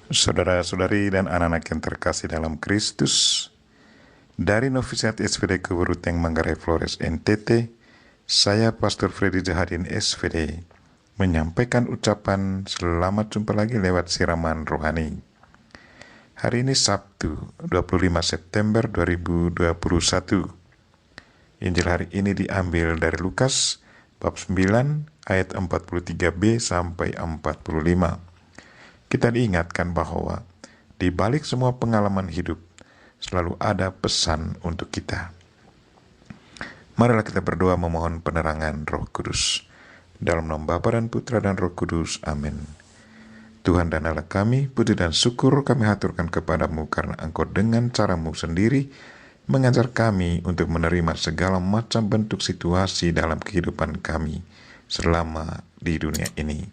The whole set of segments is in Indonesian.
Saudara-saudari dan anak-anak yang terkasih dalam Kristus, dari Novisiat SVD Keburuteng Manggarai Flores NTT, saya Pastor Freddy Jahadin SVD menyampaikan ucapan selamat jumpa lagi lewat siraman rohani. Hari ini Sabtu 25 September 2021. Injil hari ini diambil dari Lukas bab 9 ayat 43b sampai 45. Kita diingatkan bahwa di balik semua pengalaman hidup selalu ada pesan untuk kita. Marilah kita berdoa memohon penerangan Roh Kudus. Dalam nama Bapa dan Putra dan Roh Kudus. Amin. Tuhan dan Allah kami, puji dan syukur kami haturkan kepadamu karena Engkau dengan caramu sendiri mengajar kami untuk menerima segala macam bentuk situasi dalam kehidupan kami selama di dunia ini,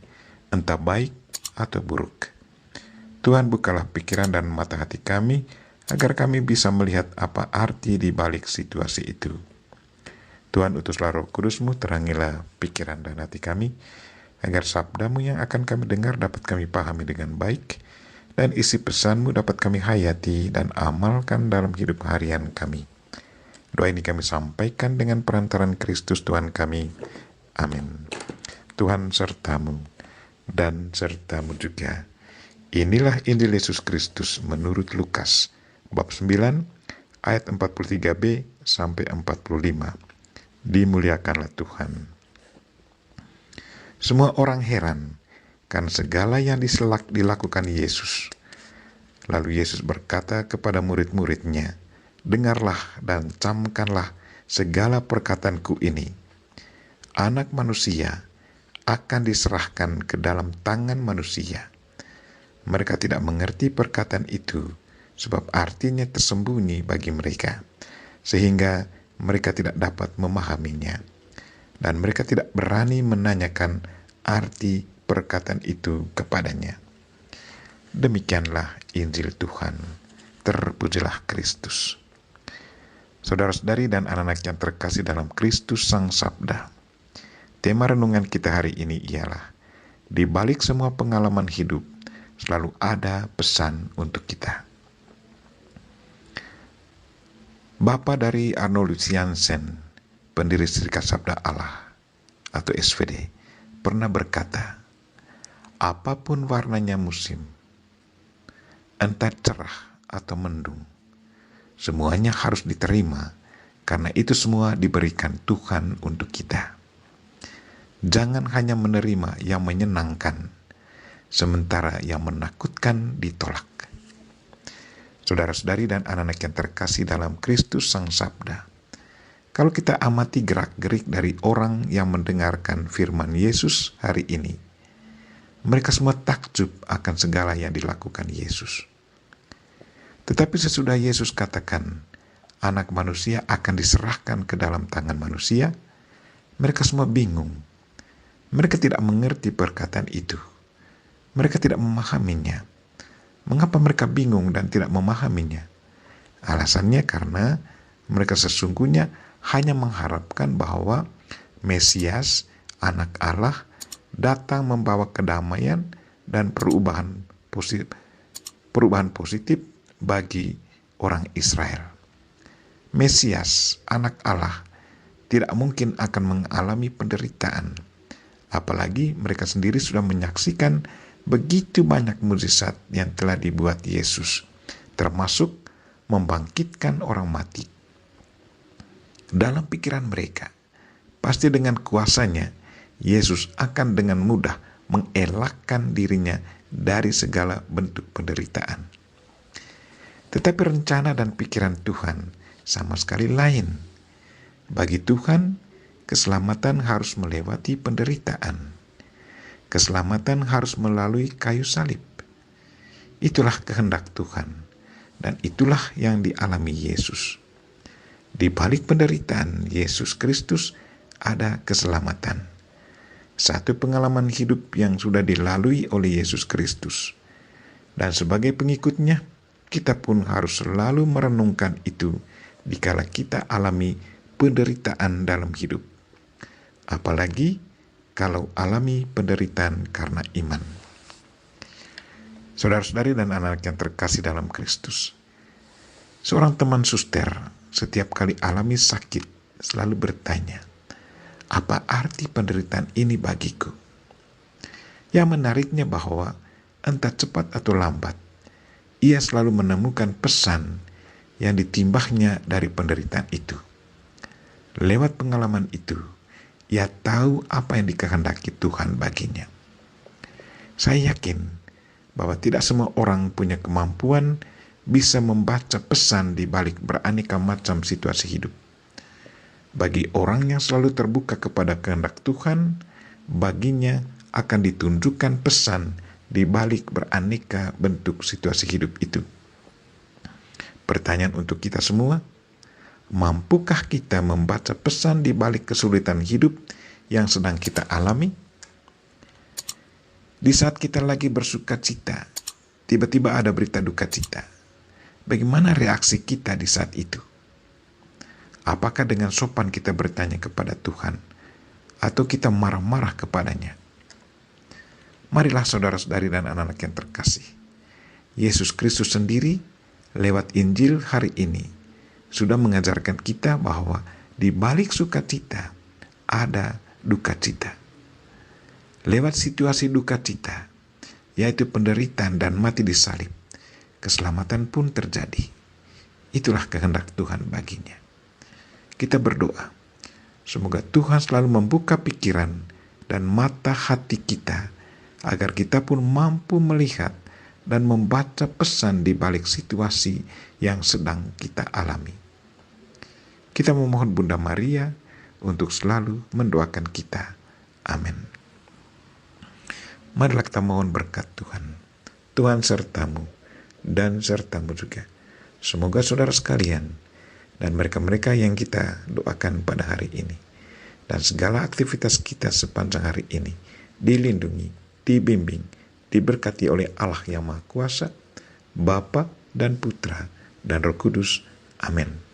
entah baik atau buruk. Tuhan, bukalah pikiran dan mata hati kami agar kami bisa melihat apa arti di balik situasi itu. Tuhan, utuslah Roh Kudus-Mu, terangilah pikiran dan hati kami agar sabda-Mu yang akan kami dengar dapat kami pahami dengan baik dan isi pesan-Mu dapat kami hayati dan amalkan dalam hidup harian kami. Doa ini kami sampaikan dengan perantaran Kristus Tuhan kami. Amin. Tuhan sertamu dan sertamu juga. Inilah Injil Yesus Kristus menurut Lukas bab 9 ayat 43b sampai 45. Dimuliakanlah Tuhan. Semua orang heran karena segala yang dilakukan Yesus. Lalu Yesus berkata kepada murid-muridnya, "Dengarlah dan camkanlah segala perkataanku ini. Anak manusia akan diserahkan ke dalam tangan manusia. Mereka tidak mengerti perkataan itu, sebab artinya tersembunyi bagi mereka, sehingga mereka tidak dapat memahaminya. Dan mereka tidak berani menanyakan arti perkataan itu kepadanya." Demikianlah Injil Tuhan. Terpujilah Kristus. Saudara-saudari dan anak-anak yang terkasih dalam Kristus Sang Sabda, tema renungan kita hari ini ialah, di balik semua pengalaman hidup, selalu ada pesan untuk kita. Bapa dari Arnold Jansen, pendiri Serikat Sabda Allah atau SVD, pernah berkata, apapun warnanya musim, entah cerah atau mendung, semuanya harus diterima karena itu semua diberikan Tuhan untuk kita. Jangan hanya menerima yang menyenangkan, sementara yang menakutkan ditolak. Saudara-saudari dan anak-anak yang terkasih dalam Kristus Sang Sabda, kalau kita amati gerak-gerik dari orang yang mendengarkan firman Yesus hari ini, mereka semua takjub akan segala yang dilakukan Yesus. Tetapi sesudah Yesus katakan, anak manusia akan diserahkan ke dalam tangan manusia, mereka semua bingung. Mereka tidak mengerti perkataan itu. Mereka tidak memahaminya. Mengapa mereka bingung dan tidak memahaminya? Alasannya karena mereka sesungguhnya hanya mengharapkan bahwa Mesias, anak Allah, datang membawa kedamaian dan perubahan positif bagi orang Israel. Mesias, anak Allah, tidak mungkin akan mengalami penderitaan. Apalagi mereka sendiri sudah menyaksikan begitu banyak mukjizat yang telah dibuat Yesus, termasuk membangkitkan orang mati. Dalam pikiran mereka, pasti dengan kuasanya, Yesus akan dengan mudah mengelakkan dirinya dari segala bentuk penderitaan. Tetapi rencana dan pikiran Tuhan sama sekali lain. Bagi Tuhan, keselamatan harus melewati penderitaan. Keselamatan harus melalui kayu salib. Itulah kehendak Tuhan, dan itulah yang dialami Yesus. Di balik penderitaan Yesus Kristus ada keselamatan. Satu pengalaman hidup yang sudah dilalui oleh Yesus Kristus. Dan sebagai pengikutnya, kita pun harus selalu merenungkan itu dikala kita alami penderitaan dalam hidup. Apalagi kalau alami penderitaan karena iman. Saudara-saudari dan anak yang terkasih dalam Kristus, seorang teman suster setiap kali alami sakit selalu bertanya, apa arti penderitaan ini bagiku? Yang menariknya bahwa entah cepat atau lambat, ia selalu menemukan pesan yang ditimbahnya dari penderitaan itu. Lewat pengalaman itu, ia tahu apa yang dikehendaki Tuhan baginya. Saya yakin bahwa tidak semua orang punya kemampuan bisa membaca pesan di balik beraneka macam situasi hidup. Bagi orang yang selalu terbuka kepada kehendak Tuhan, baginya akan ditunjukkan pesan di balik beraneka bentuk situasi hidup itu. Pertanyaan untuk kita semua, mampukah kita membaca pesan di balik kesulitan hidup yang sedang kita alami? Di saat kita lagi bersuka cita, tiba-tiba ada berita duka cita. Bagaimana reaksi kita di saat itu? Apakah dengan sopan kita bertanya kepada Tuhan, atau kita marah-marah kepadanya? Marilah saudara-saudari dan anak-anak yang terkasih, Yesus Kristus sendiri lewat Injil hari ini sudah mengajarkan kita bahwa di balik sukacita ada duka cita. Lewat situasi duka cita, yaitu penderitaan dan mati di salib, keselamatan pun terjadi. Itulah kehendak Tuhan baginya. Kita berdoa, semoga Tuhan selalu membuka pikiran dan mata hati kita, agar kita pun mampu melihat dan membaca pesan di balik situasi yang sedang kita alami. Kita memohon Bunda Maria untuk selalu mendoakan kita. Amin. Marilah kita mohon berkat Tuhan. Tuhan sertamu dan sertamu juga. Semoga saudara sekalian dan mereka-mereka yang kita doakan pada hari ini dan segala aktivitas kita sepanjang hari ini dilindungi, dibimbing, diberkati oleh Allah yang Maha Kuasa, Bapa dan Putra dan Roh Kudus. Amin.